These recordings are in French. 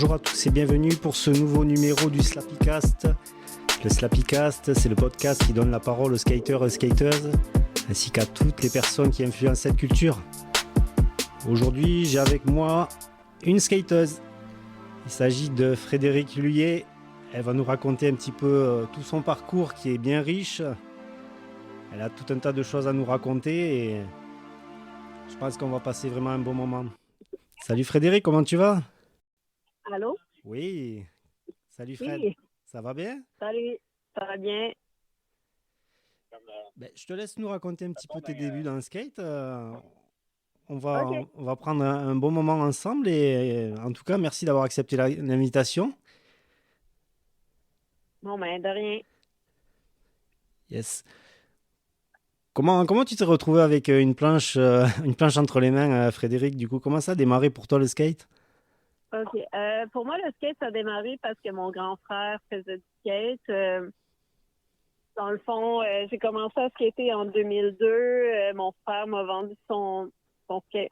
bonjour à tous et bienvenue pour ce nouveau numéro du Slappycast. Le Slappycast, c'est le podcast qui donne la parole aux skateurs et skateuses, ainsi qu'à toutes les personnes qui influencent cette culture. Aujourd'hui, j'ai avec moi une skateuse. Il s'agit de Frédérique Lhuillet. Elle va nous raconter un petit peu tout son parcours qui est bien riche. Elle a tout un tas de choses à nous raconter et je pense qu'on va passer vraiment un bon moment. Salut Frédéric, comment tu vas? Allô? Oui, salut Fred. Oui, Ça va bien? salut, ça va bien? Je te laisse nous raconter un petit peu tes débuts dans le skate. OK. On va prendre un bon moment ensemble et en tout cas, merci d'avoir accepté l'invitation. Bon, ben, de rien. Yes. Comment tu t'es retrouvé avec une planche entre les mains, Frédéric? Du coup, comment ça a démarré pour toi le skate? OK. Pour moi, le skate, ça a démarré parce que mon grand frère faisait du skate. Dans le fond, j'ai commencé à skater en 2002. Mon frère m'a vendu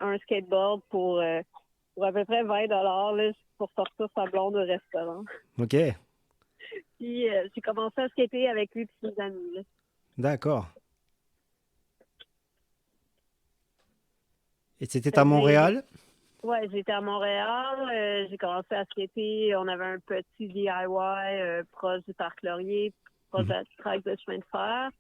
un skateboard pour à peu près 20 là, pour sortir sa blonde au restaurant. Ok, Puis, j'ai commencé à skater avec lui et ses amis, là. d'accord. Et c'était Fait à que Montréal? ouais, j'étais à Montréal. J'ai commencé à skater. On avait un petit DIY proche du Parc Laurier, proche de Mhm. la track de chemin de fer.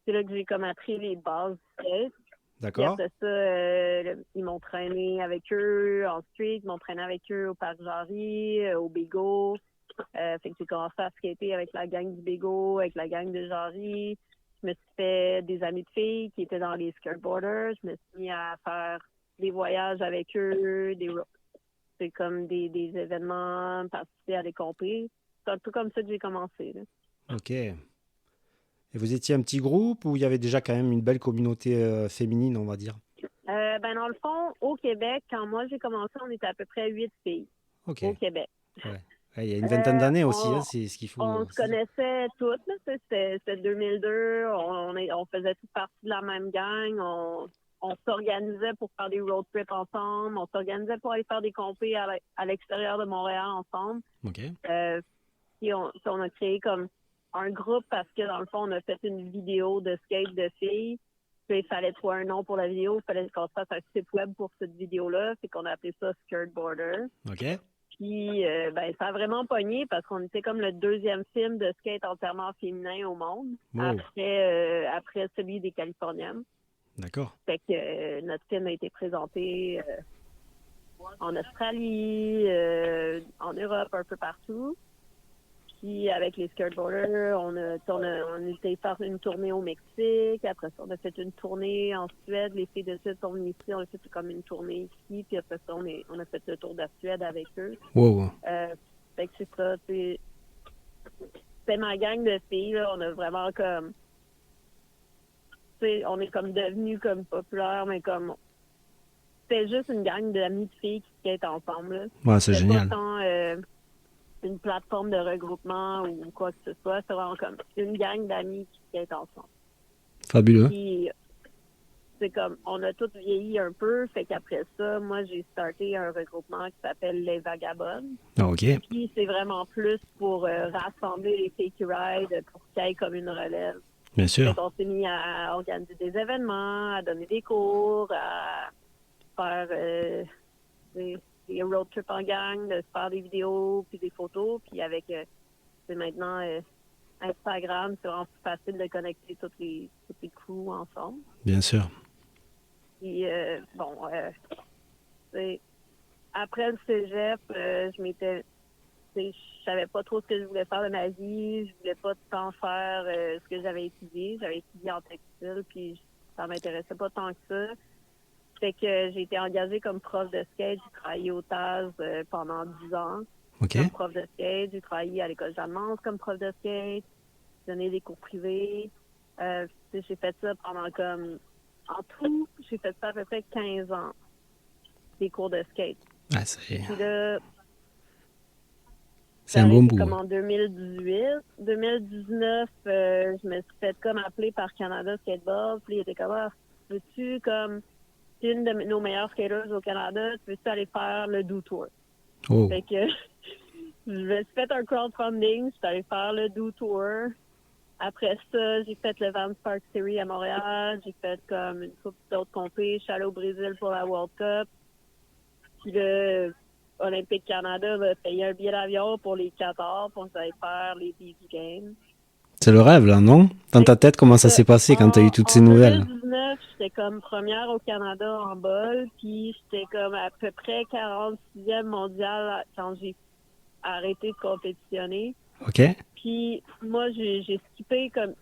C'est là que j'ai comme appris les bases du skate. Puis D'accord. après ça, ils m'ont traîné avec eux en street, ils m'ont traîné avec eux au Parc Jarry, au Bégo. Fait que j'ai commencé à skater avec la gang du Bégo, avec la gang de Jarry. Je me suis fait des amis de filles qui étaient dans les skateboarders. Je me suis mis à faire des voyages avec eux, c'est comme des événements, participer à des compés. C'est un peu comme ça que j'ai commencé, là. Ok. Et vous étiez un petit groupe ou il y avait déjà quand même une belle communauté féminine, on va dire? Ben, dans le fond, au Québec, quand moi j'ai commencé, on était à peu près 8 filles Ok. au Québec. Ouais. Ouais, il y a une vingtaine Euh, d'années aussi, hein, on, c'est ce qu'il faut on se aussi dire. connaissait toutes, là, tu sais, c'était 2002, on faisait toutes partie de la même gang, on s'organisait pour faire des road trips ensemble, on s'organisait pour aller faire des compés à l'extérieur de Montréal ensemble. Ok. Puis on a créé comme un groupe parce que dans le fond, on a fait une vidéo de skate de filles. Puis il fallait trouver un nom pour la vidéo, il fallait qu'on se fasse un site web pour cette vidéo-là, c'est qu'on a appelé ça Skirtboarder. Ok. Puis ben ça a vraiment pogné parce qu'on était comme le deuxième film de skate entièrement féminin au monde Wow. après celui des Californiennes. D'accord. Fait que notre film a été présenté en Australie, en Europe, un peu partout. Puis avec les skateboarders, on été faire une tournée au Mexique. Après ça, on a fait une tournée en Suède. Les filles de Suède sont venues ici. On a fait comme une tournée ici. Puis après ça, on a fait le tour de la Suède avec eux. Wow. Fait que c'est ça. C'est ma gang de filles. Là. On a vraiment comme... On est comme devenus comme populaires, mais comme... C'était juste une gang d'amis de filles qui skatent ensemble. Là. Ouais, c'est C'était pas génial. tant... une plateforme de regroupement ou quoi que ce soit. C'est vraiment comme une gang d'amis qui skatent ensemble. Fabuleux. Puis, c'est comme, on a tous vieilli un peu, fait qu'après ça, moi, j'ai starté un regroupement qui s'appelle Les Vagabondes. Ah, ok. Puis, c'est vraiment plus pour rassembler les filles qui ride, pour qu'il y ait comme une relève. Bien Fait sûr. qu'on s'est mis à organiser des événements, à donner des cours, à faire des road trips en gang, de se faire des vidéos puis des photos. Puis avec, c'est maintenant Instagram, c'est vraiment plus facile de connecter toutes les crews ensemble. Bien sûr. Puis c'est- après le cégep, je savais pas trop ce que je voulais faire de ma vie. Je voulais pas tant faire ce que j'avais étudié. J'avais étudié en textile, puis ça m'intéressait pas tant que ça. Fait que j'ai été engagée comme prof de skate. J'ai travaillé au TAS pendant 10 ans Ok. comme prof de skate. J'ai travaillé à l'école Jeanne-Mance comme prof de skate. J'ai donné des cours privés. J'ai fait ça pendant comme... En tout, j'ai fait ça à peu près 15 ans, des cours de skate. Ah, Puis là, c'est j'ai un bon arrêté bout. comme en 2018. 2019, je me suis fait comme appeler par Canada Skateboard. Puis il était comme, ah, veux-tu comme... une de nos meilleures skaters au Canada, tu veux-tu aller faire le Do Tour? Oh. Fait que Je me suis fait un crowdfunding, je suis allée faire le Do Tour. Après ça, j'ai fait le Vans Park Series à Montréal. J'ai fait comme une couple d'autres compés. Je suis allée au Brésil pour la World Cup. Puis le Olympique Canada m'a payé un billet d'avion pour les 14 pour que j'aille faire les Beach Games. C'est le rêve, là, non? Dans ta tête, comment ça s'est passé quand tu as eu toutes ces En nouvelles? 2019, j'étais comme première au Canada en bol, puis j'étais comme à peu près 46e mondiale quand j'ai arrêté de compétitionner. OK. Puis moi, j'ai skippé comme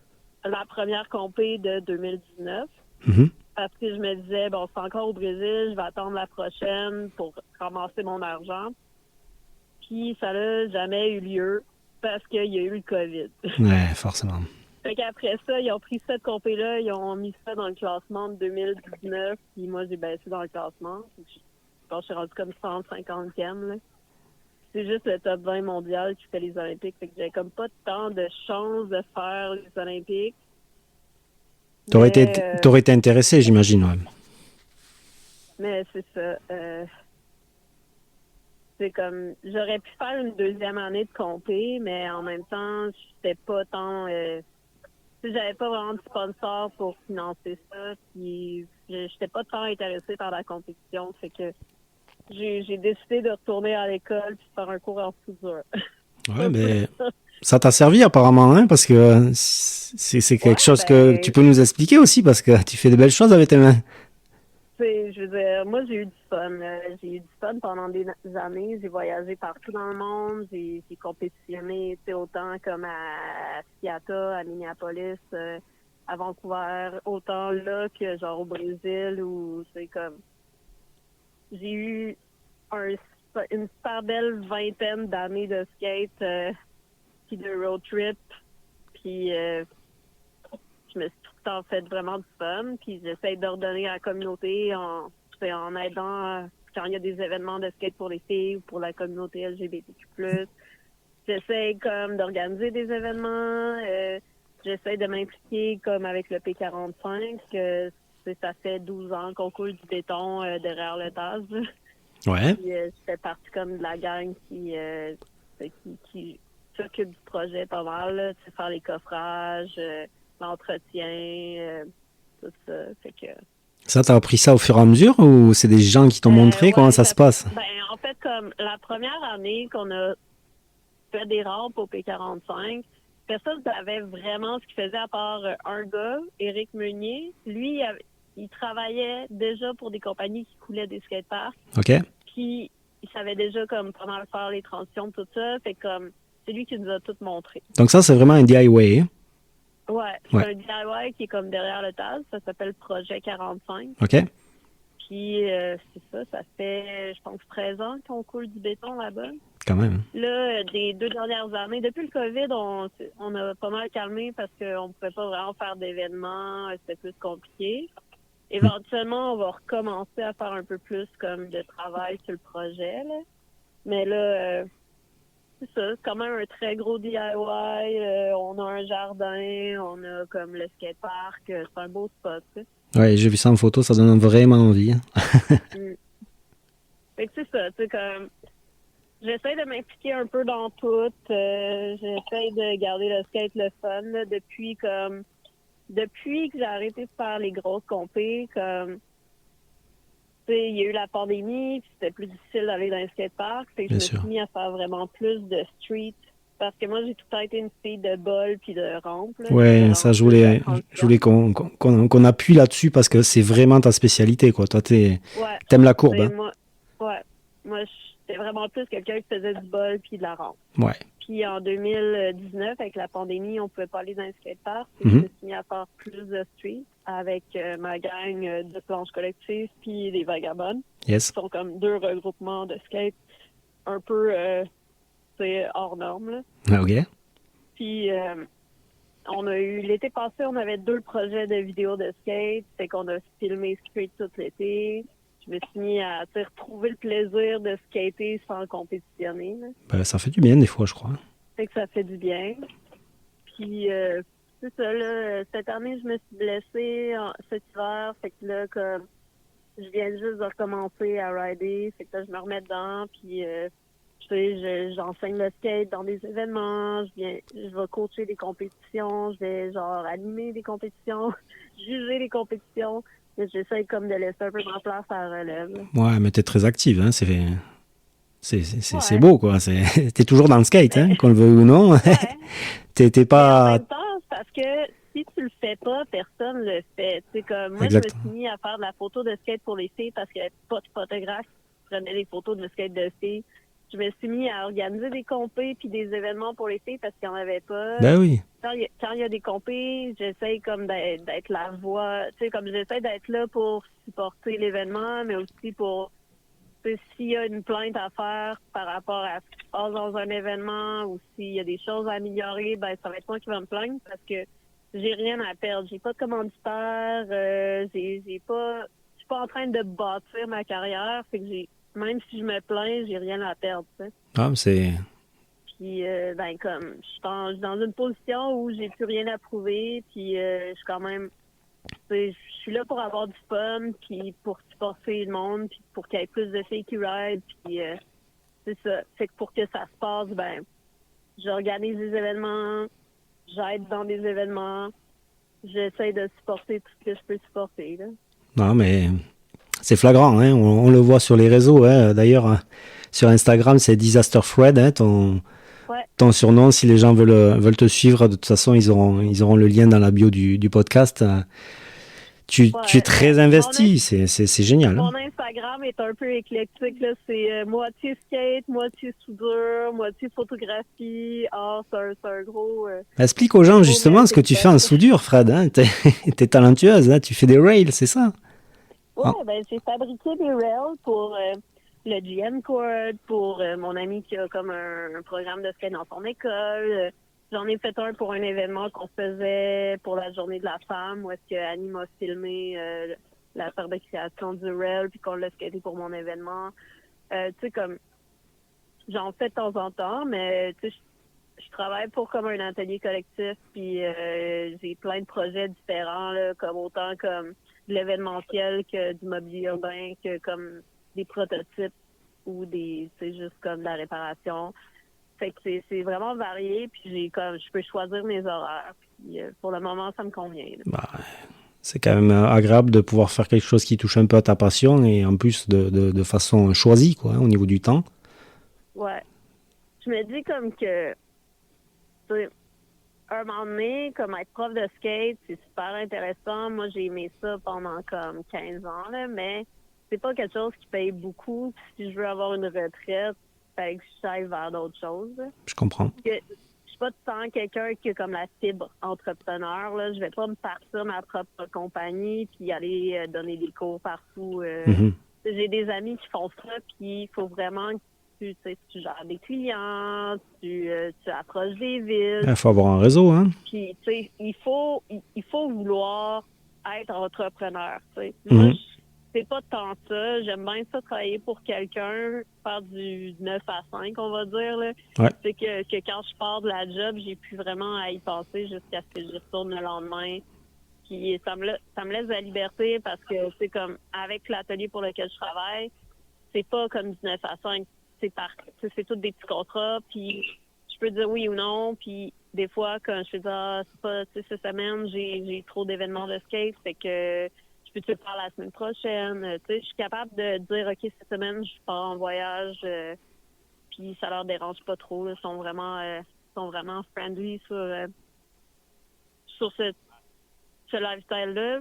la première compé de 2019 Mhm. parce que je me disais, bon, c'est encore au Brésil, je vais attendre la prochaine pour ramasser mon argent. Puis ça n'a jamais eu lieu parce qu'il y a eu le COVID. Ouais, forcément. Fait qu'après ça, ils ont pris cette compé-là, ils ont mis ça dans le classement de 2019, puis moi, j'ai baissé dans le classement. Je pense que je suis rendue comme 150e, là. C'est juste le top 20 mondial qui fait les Olympiques. Fait que j'avais comme pas tant de chance de faire les Olympiques. T'aurais été intéressé, j'imagine, ouais. Mais c'est ça. C'est comme, j'aurais pu faire une deuxième année de compé, mais en même temps, j'étais pas tant... j'avais pas vraiment de sponsor pour financer ça, puis j'étais pas tant intéressée par la compétition, fait que j'ai décidé de retourner à l'école puis de faire un cours en soudure. Ouais, mais ça t'a servi apparemment, hein, parce que c'est quelque chose que tu peux nous expliquer aussi, parce que tu fais de belles choses avec tes mains. Je veux dire, moi, j'ai eu du fun. J'ai eu du fun pendant des années. J'ai voyagé partout dans le monde. J'ai compétitionné, autant comme à Seattle, à Minneapolis, à Vancouver, autant là que genre au Brésil, où c'est comme... J'ai eu une super belle vingtaine d'années de skate, puis de road trip, puis je me suis tout le temps fait vraiment du fun, puis j'essaie de redonner à la communauté en aidant quand il y a des événements de skate pour les filles ou pour la communauté LGBTQ+. J'essaie comme d'organiser des événements, j'essaie de m'impliquer comme avec le P45, que ça fait 12 ans qu'on coule du béton derrière le TAS. Ouais. Puis, je fais partie comme de la gang qui s'occupe du projet pas mal, là, faire les coffrages, l'entretien, tout ça. Fait que, Ça, t'as appris ça au fur et à mesure ou c'est des gens qui t'ont montré comment ça se passe? Ben, en fait, comme la première année qu'on a fait des rampes au P45, personne ne savait vraiment ce qu'il faisait à part un gars, Éric Meunier. Lui, il travaillait déjà pour des compagnies qui coulaient des skateparks. OK. Puis, il savait déjà comme comment faire les transitions, tout ça. Fait comme, c'est lui qui nous a tout montré. Donc ça, c'est vraiment un DIY, hein? Ouais, c'est un DIY qui est comme derrière le TAS. Ça s'appelle Projet 45. OK. Puis, c'est ça fait, je pense, 13 ans qu'on coule du béton là-bas. Quand même. Là, des 2 dernières années, depuis le COVID, on a pas mal calmé parce qu'on ne pouvait pas vraiment faire d'événements. C'était plus compliqué. Éventuellement, on va recommencer à faire un peu plus comme de travail sur le projet, là. Mais là, c'est ça, c'est quand même un très gros DIY. On a un jardin, on a comme le skatepark. C'est un beau spot, tu sais. Ouais, j'ai vu ça en photo, ça donne vraiment envie. Fait que c'est ça, tu sais, comme... J'essaie de m'impliquer un peu dans tout. J'essaie de garder le skate le fun, là, depuis que j'ai arrêté de faire les grosses compés, comme... Tu sais, il y a eu la pandémie, puis c'était plus difficile d'aller dans les skateparks. Fait que je me suis mis à faire vraiment plus de street. Parce que moi, j'ai tout le temps été une fille de bol puis de rampe. Là. Ouais, ça, je voulais qu'on appuie là-dessus parce que c'est vraiment ta spécialité, quoi. Toi, t'aimes la courbe, hein? Moi, j'étais vraiment plus quelqu'un qui faisait du bol puis de la rampe. Ouais. Puis en 2019, avec la pandémie, on pouvait pas aller dans les skateparks. Je me suis mis à faire plus de street avec ma gang de planches collectives puis des vagabonds. Yes. Qui sont comme 2 regroupements de skate un peu hors norme. Là. OK. Puis on a eu l'été passé, on avait 2 projets de vidéos de skate. Fait qu'on a filmé street tout l'été. Je me suis mis à retrouver le plaisir de skater sans compétitionner. Là. Ben, ça fait du bien des fois, je crois. Fait que ça fait du bien. Puis c'est ça, là, cette année, je me suis blessée cet hiver. Fait que là, comme je viens juste de recommencer à rider. Fait que là, je me remets dedans. Puis J'enseigne le skate dans des événements, je vais coacher des compétitions, je vais genre animer des compétitions, juger des compétitions. J'essaie comme de laisser un peu ma place à la relève. Ouais, mais t'es très active, hein, c'est Ouais. beau, quoi. T'es toujours dans le skate, hein, qu'on le veuille ou non. Ouais. T'es Mais en pas... même temps, c'est parce que si tu le fais pas, personne le fait. Tu sais, comme moi, je me Exactement. suis mis à faire de la photo de skate pour les filles parce qu'il n'y avait pas de photographe qui prenait des photos de skate de filles. Je me suis mis à organiser des compés puis des événements pour les filles parce qu'il n'y en avait pas. Ben oui. Quand il y a des compés, j'essaye comme d'être la voix. Tu sais, comme j'essaie d'être là pour supporter l'événement, mais aussi pour s'il y a une plainte à faire par rapport à ce qui se passe dans un événement ou s'il y a des choses à améliorer, ben ça va être moi qui vais me plaindre parce que j'ai rien à perdre. J'ai pas de commanditaire, j'ai pas, je suis pas en train de bâtir ma carrière. Fait que même si je me plains, j'ai rien à perdre. Tu sais. Ah, c'est... Puis ben comme je suis dans une position où j'ai plus rien à prouver, puis je suis quand même je suis là pour avoir du fun, puis pour supporter le monde, puis pour qu'il y ait plus de filles qui ride, puis c'est ça. Fait que pour que ça se passe, ben, j'organise des événements, j'aide dans des événements, j'essaie de supporter tout ce que je peux supporter, là. Non, mais c'est flagrant, hein. On le voit sur les réseaux, hein. D'ailleurs, sur Instagram, c'est Disaster Fred, hein, Ouais, ton surnom. Si les gens veulent te suivre, de toute façon, ils auront le lien dans la bio du podcast. Tu es ouais, ben, très investi, c'est génial, hein. mon Instagram est un peu éclectique, là. C'est moitié skate, moitié soudure, moitié photographie. Ah, c'est un gros... Explique aux un gens gros justement ce que melting tu fais en pot. soudure, Fred, hein. T'es talentueuse, hein. Tu fais des rails, c'est ça? Ouais, Ah, ben j'ai fabriqué des rails pour le GM Court, pour mon ami qui a comme un programme de skate dans son école. J'en ai fait un pour un événement qu'on faisait pour la journée de la femme, où est-ce que Annie m'a filmé la fabrication du rail, puis qu'on l'a skaté pour mon événement. Tu sais, comme j'en fais de temps en temps, mais tu sais, je travaille pour comme un atelier collectif, puis j'ai plein de projets différents, là, comme autant comme de l'événementiel que du mobilier urbain, que comme des prototypes ou c'est juste comme de la réparation. Fait que c'est vraiment varié, puis je peux choisir mes horaires. Puis pour le moment, ça me convient, là. bah, c'est quand même agréable de pouvoir faire quelque chose qui touche un peu à ta passion et en plus de façon choisie, quoi, hein, au niveau du temps. Ouais. Je me dis comme que tu sais, un moment donné, comme être prof de skate, c'est super intéressant. Moi, j'ai aimé ça pendant comme 15 ans, là, mais c'est pas quelque chose qui paye beaucoup. Si je veux avoir une retraite, fait que j'aille vers d'autres choses, là. Je comprends. Je suis pas tant quelqu'un qui a comme la fibre entrepreneur, là. Je vais pas me partir ma propre compagnie puis aller donner des cours partout. Mhm. J'ai des amis qui font ça, puis il faut vraiment que tu gères des clients, tu approches des villes. Il faut avoir un réseau, hein. Puis, tu sais, il faut vouloir être entrepreneur, tu sais. Moi, Mhm. c'est pas tant ça. J'aime bien ça travailler pour quelqu'un, faire du 9 à 5, on va dire, là. Ouais. C'est que quand je pars de la job, j'ai plus vraiment à y penser jusqu'à ce que j'y retourne le lendemain. Puis ça me laisse de la liberté parce que c'est comme avec l'atelier pour lequel je travaille, c'est pas comme du 9 à 5. C'est tous des petits contrats, puis je peux dire oui ou non, puis des fois, quand je fais dire, c'est pas, tu sais, cette semaine, j'ai trop d'événements de skate, fait que je peux te le faire la semaine prochaine. Tu sais, je suis capable de dire, OK, cette semaine, je pars en voyage, puis ça leur dérange pas trop, là. Ils sont vraiment friendly sur ce lifestyle-là.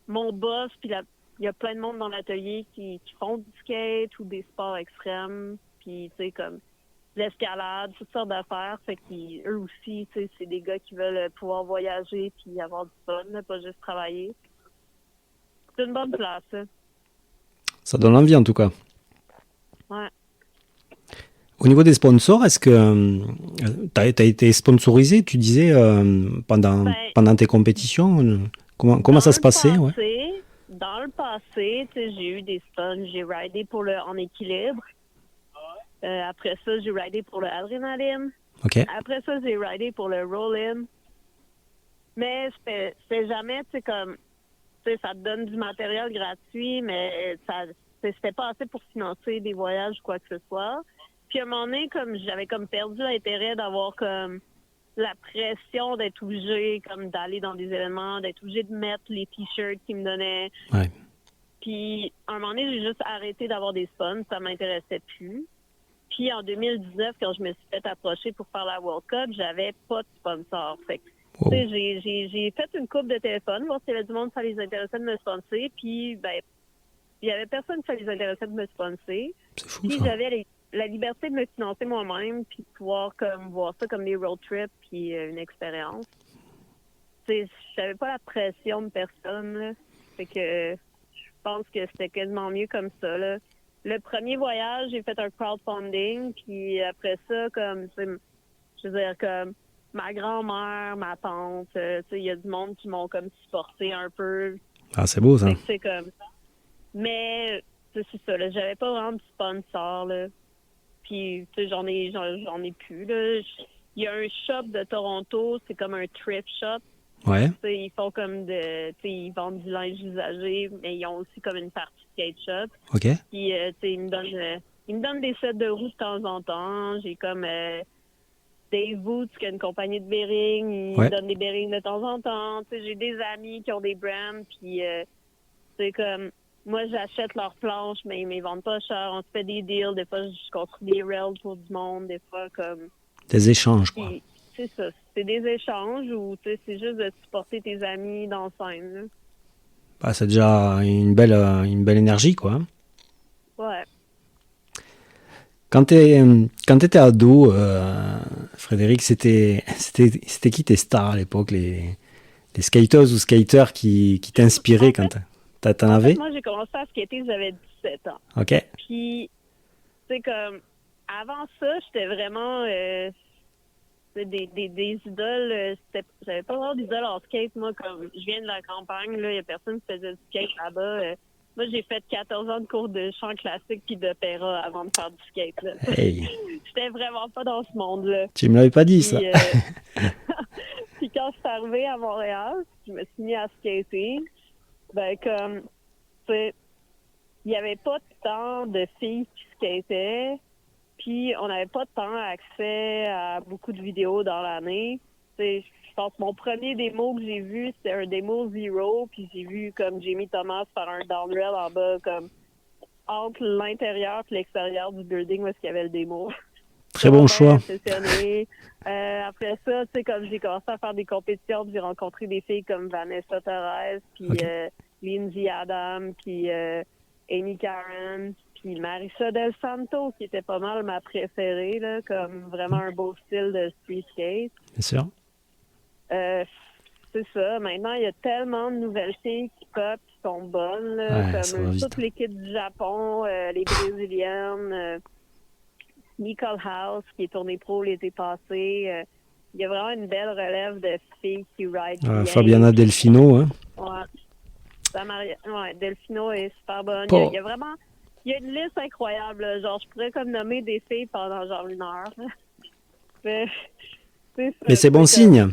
Mon boss, puis il y a plein de monde dans l'atelier qui font du skate ou des sports extrêmes, puis tu sais, comme l'escalade, toutes sortes d'affaires. Fait qu'eux aussi, tu sais, c'est des gars qui veulent pouvoir voyager puis avoir du fun, là, pas juste travailler. C'est une bonne place, ça. Ça donne envie en tout cas. Ouais. Au niveau des sponsors, est-ce que tu as été sponsorisé, tu disais, Ben, pendant tes compétitions? Comment ça se passait? Ouais. Dans le passé, tu sais, j'ai eu des stuns. J'ai ridé pour le En équilibre. Après ça, j'ai ridé pour le Adrénaline. Ok. Après ça, j'ai ridé pour le Roll-In. Mais c'était jamais, tu sais, comme, tu sais, ça te donne du matériel gratuit, mais c'était pas assez pour financer des voyages ou quoi que ce soit. Puis à un moment donné, comme j'avais comme perdu l'intérêt d'avoir comme la pression d'être obligée comme d'aller dans des événements, d'être obligée de mettre les t-shirts qu'ils me donnaient. Ouais. Puis à un moment donné, j'ai juste arrêté d'avoir des sponsors, ça m'intéressait plus. Puis en 2019, quand je me suis fait approcher pour faire la World Cup, j'avais pas de sponsor. Fait que, Wow. tu sais, j'ai fait une coupe de téléphone, voir s'il y avait du monde qui ça les intéressait de me sponsor. Puis, ben, il y avait personne qui ça les intéressait de me sponsor. C'est fou, Puis ça. j'avais la liberté de me financer moi-même, puis de pouvoir comme voir ça comme des road trips, puis une expérience. Tu sais, j'avais pas la pression de personne, là. Fait que je pense que c'était quasiment mieux comme ça, là. Le premier voyage, j'ai fait un crowdfunding, puis après ça, comme, tu sais, je veux dire, comme, ma grand-mère, ma tante, tu sais, il y a du monde qui m'ont comme supporté un peu. Ah, c'est beau, ça. Fait que c'est comme... Mais, tu sais, c'est ça, là, j'avais pas vraiment de sponsor, là. Puis, tu sais, j'en ai plus, là. Il y a un shop de Toronto, c'est comme un thrift shop. Ouais. Tu sais, ils font comme ils vendent du linge usagé, mais ils ont aussi comme une partie skate shop. OK. Puis, tu sais, ils me donnent des sets de roues de temps en temps. J'ai comme Dave Woods, qui a une compagnie de bearings. Il Ouais. me donne des bearings de temps en temps. Tu sais, j'ai des amis qui ont des brands. Puis, c'est comme, moi, j'achète leurs planches, mais ils ne les vendent pas cher. On se fait des deals. Des fois, je construis des rails pour du monde. Des fois, comme... Des échanges, quoi. Puis, c'est ça. C'est des échanges ou, tu sais, c'est juste de supporter tes amis dans la scène, là. Bah, c'est déjà une belle énergie, quoi. Ouais. Quand t'étais ado, Frédéric, c'était qui tes stars à l'époque, les skateuses ou skateurs qui t'inspiraient quand t'en En fait, avais? moi, j'ai commencé à skater, j'avais 17 ans. OK. Puis, tu sais, comme, avant ça, j'étais vraiment des idoles. J'avais pas vraiment d'idoles en skate, moi, comme, je viens de la campagne, là, il y a personne qui faisait du skate là-bas. Moi, j'ai fait 14 ans de cours de chant classique puis d'opéra avant de faire du skate, là. Hey, J'étais vraiment pas dans ce monde-là. tu me l'avais pas dit, ça. Puis, puis quand je suis arrivée à Montréal, je me suis mis à skater. Ben, comme, tu sais, il n'y avait pas tant de filles qui skataient, puis on n'avait pas tant accès à beaucoup de vidéos dans l'année. Tu sais, je pense que mon premier démo que j'ai vu, c'était un démo Zero, puis j'ai vu comme Jamie Thomas faire un downrail en bas, comme entre l'intérieur et l'extérieur du building où est-ce qu'il y avait le démo. Très bon choix. Impressionné. Après ça, tu sais, comme j'ai commencé à faire des compétitions, puis j'ai rencontré des filles comme Vanessa Torres, puis Okay. Lindsay Adam, puis Amy Karen, puis Marissa Del Santo, qui était pas mal ma préférée, là, comme vraiment un beau style de street skate. Bien sûr. C'est ça. Maintenant, il y a tellement de nouvelles filles qui pop, qui sont bonnes, là, Ouais, ça va comme vite. toute l'équipe du Japon, les Brésiliennes, Nicole House, qui est tournée pro l'été passé. Il y a vraiment une belle relève de filles qui ride bien. Fabiana Delfino, hein. Ouais. Ouais, Delfino est super bonne. Pas- Il y a vraiment... Il y a une liste incroyable, là. Genre, je pourrais comme nommer des filles pendant genre 1 heure. Mais Mais c'est bon signe.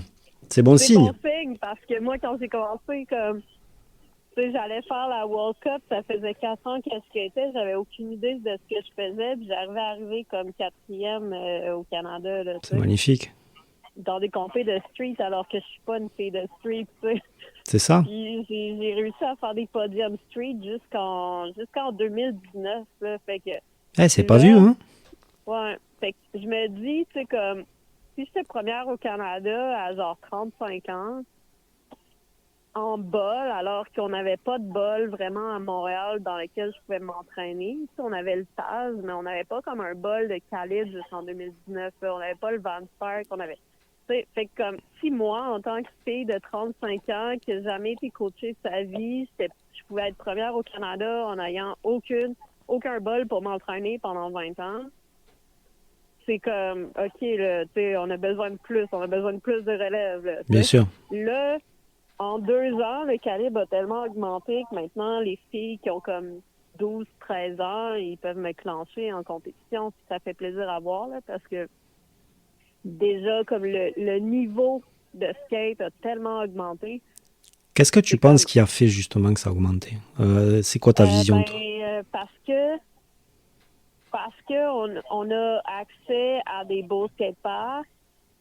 C'est bon C'est signe. bon signe, parce que moi, quand j'ai commencé, comme, tu sais, j'allais faire la World Cup, ça faisait 4 ans que je skatais, j'avais aucune idée de ce que je faisais, puis j'arrivais à arriver comme 4e au Canada, là, tu C'est sais, magnifique. dans des compés de street, alors que je suis pas une fille de street, tu sais. C'est ça. Puis j'ai réussi à faire des podiums street jusqu'en 2019, là, fait que... Eh, c'est pas là, vu, hein. Ouais, fait que je me dis, tu sais, comme, si j'étais première au Canada à genre 35 ans, en bol, alors qu'on n'avait pas de bol vraiment à Montréal dans lequel je pouvais m'entraîner. Tu sais, on avait le Taz, mais on n'avait pas comme un bol de calibre jusqu'en 2019. Là. On n'avait pas le Van Spark. Tu sais, fait que comme si moi, en tant que fille de 35 ans, qui n'a jamais été coachée de sa vie, je pouvais être première au Canada en n'ayant aucun bol pour m'entraîner pendant 20 ans. C'est comme, OK, là, tu sais, on a besoin de plus de relève. Là, Bien sûr. Là, en 2 ans, le calibre a tellement augmenté que maintenant, les filles qui ont comme 12-13 ans, ils peuvent me clencher en compétition. Puis ça fait plaisir à voir, là, parce que déjà, comme le niveau de skate a tellement augmenté. Qu'est-ce que tu penses qui a fait justement que ça a augmenté? C'est quoi ta vision, toi? Parce que parce qu'on a accès à des beaux skateparks,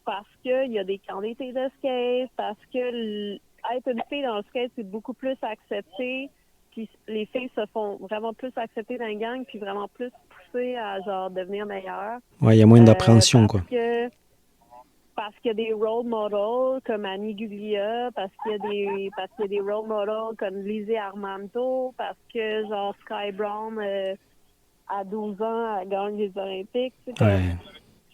parce qu'il y a des quantités de skate, parce que être une fille dans le skate, c'est beaucoup plus accepté. Puis les filles se font vraiment plus accepter dans les gangs, puis vraiment plus pousser à genre devenir meilleures. Ouais, il y a moins d'appréhension, quoi. Parce qu'il y a des role models comme Annie Guglia, parce qu'il y a des role models comme Lizzie Armanto, parce que genre Sky Brown à 12 ans elle gagne les Olympiques. Ouais.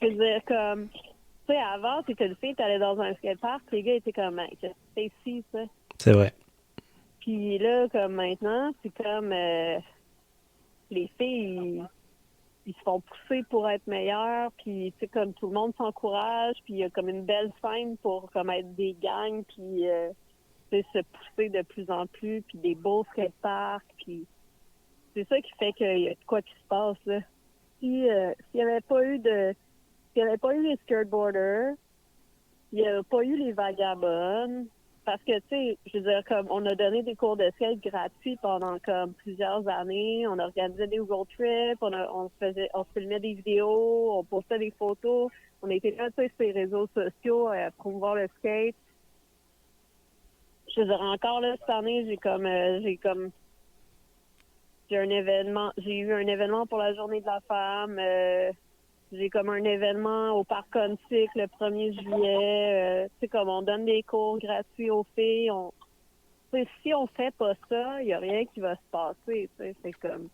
Je veux dire comme tu sais, avant, t'étais une fille, t'allais dans un skatepark, les gars étaient comme qu'est-ce que c'est ici, ça? C'est vrai. Puis là, comme maintenant, c'est comme les filles, ils se font pousser pour être meilleurs, puis tu sais, comme tout le monde s'encourage, puis il y a comme une belle scène pour comme être des gangs, puis tu sais, se pousser de plus en plus, puis des beaux skateparks, puis c'est ça qui fait qu'il y a de quoi qui se passe, là. S'il n'y avait pas eu les skateboarders, il n'y avait pas eu les vagabondes, parce que, tu sais, je veux dire, comme, on a donné des cours de skate gratuits pendant, comme, plusieurs années. On organisait des road trips, on se filmait des vidéos, on postait des photos. On était là, tu sais, sur les réseaux sociaux à promouvoir le skate. Je veux dire, encore, là, cette année, j'ai eu un événement pour la Journée de la femme. J'ai comme un événement au Parc Contique le 1er juillet. Tu sais, comme on donne des cours gratuits aux filles. Si on fait pas ça, il n'y a rien qui va se passer. C'est comme...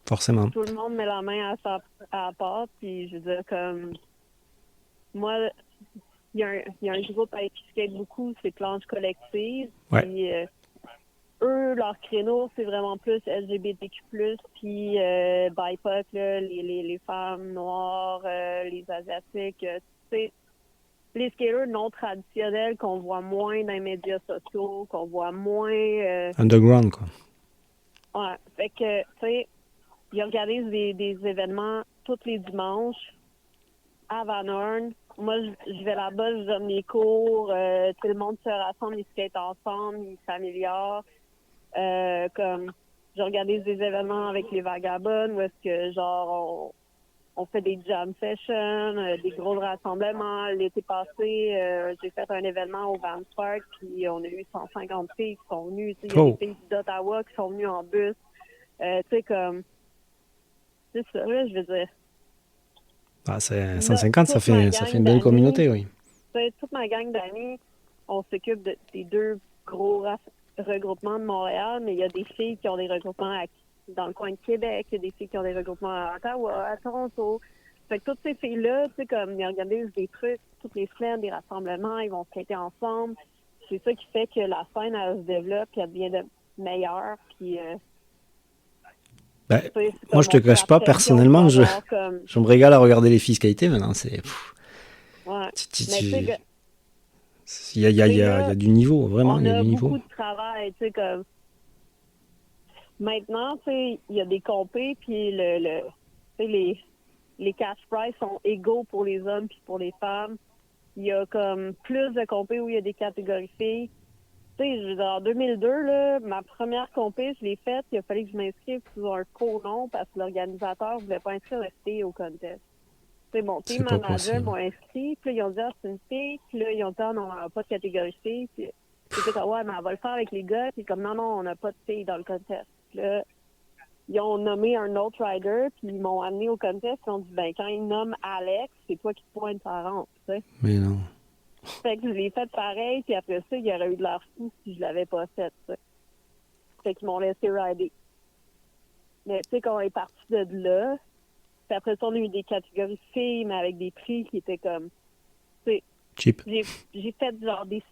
Forcément. Tout le monde met la main à la pâte. Puis je veux dire, comme... Moi, il y a un groupe avec qui skate beaucoup, c'est Planche Collective. Ouais. Puis eux, leur créneau, c'est vraiment plus LGBTQ+, puis BIPOC, là, les femmes noires, les Asiatiques, tu sais, les skaters non traditionnels qu'on voit moins dans les médias sociaux, qu'on voit moins... Underground, quoi. Ouais, fait que, tu sais, ils organisent des événements tous les dimanches à Van Horn. Moi, je vais là-bas, je donne mes cours, tout le monde se rassemble, ils skatent ensemble, ils s'améliorent. Comme j'organise des événements avec les vagabonds où est-ce que genre on fait des jam sessions, des gros rassemblements. L'été passé, j'ai fait un événement au Vans Park, puis on a eu 150 filles qui sont venues. Il y a des filles d'Ottawa qui sont venues en bus. Tu sais, comme c'est ça, là, je veux dire. Ah, 150, ça fait une belle communauté, oui. Toute ma gang d'amis, on s'occupe des deux gros regroupements de Montréal, mais il y a des filles qui ont des regroupements dans le coin de Québec, il y a des filles qui ont des regroupements à Ottawa, à Toronto. Fait que toutes ces filles-là, tu sais, comme ils organisent des trucs toutes les semaines, des rassemblements, ils vont skater ensemble. C'est ça qui fait que la scène, elle se développe, puis elle devient meilleure, puis... moi, je te cache pas, personnellement, je me régale à regarder les filles skater maintenant. C'est... Ouais. Il y a du niveau, vraiment, il y a du niveau. On a beaucoup de travail, tu sais, comme... Maintenant, tu sais, il y a des compés, puis les cash prizes sont égaux pour les hommes puis pour les femmes. Il y a comme plus de compés où il y a des catégories filles. Tu sais, en 2002, là, ma première compé, je l'ai faite, il a fallu que je m'inscrive sur un court nom parce que l'organisateur ne voulait pas inscrire les filles au contest. Tu sais, mon team manager m'a inscrit, puis là, ils ont dit, c'est une fille, puis là, ils ont dit, non, on n'a pas de catégorie fille. Puis j'étais comme, ouais, mais on va le faire avec les gars, puis comme, non, on n'a pas de filles dans le contest. Puis là, ils ont nommé un autre rider, puis ils m'ont amené au contest, ils ont dit, ben, quand ils nomment Alex, c'est toi qui te pointes sa rampe, tu sais. Mais non. Fait que je l'ai fait pareil, puis après ça, il y aurait eu de l'air fou si je l'avais pas fait, tu sais. Fait qu'ils m'ont laissé rider. Mais tu sais, quand on est parti de là, puis après ça, on a eu des catégories filles, mais avec des prix qui étaient comme, tu sais, cheap. J'ai fait genre des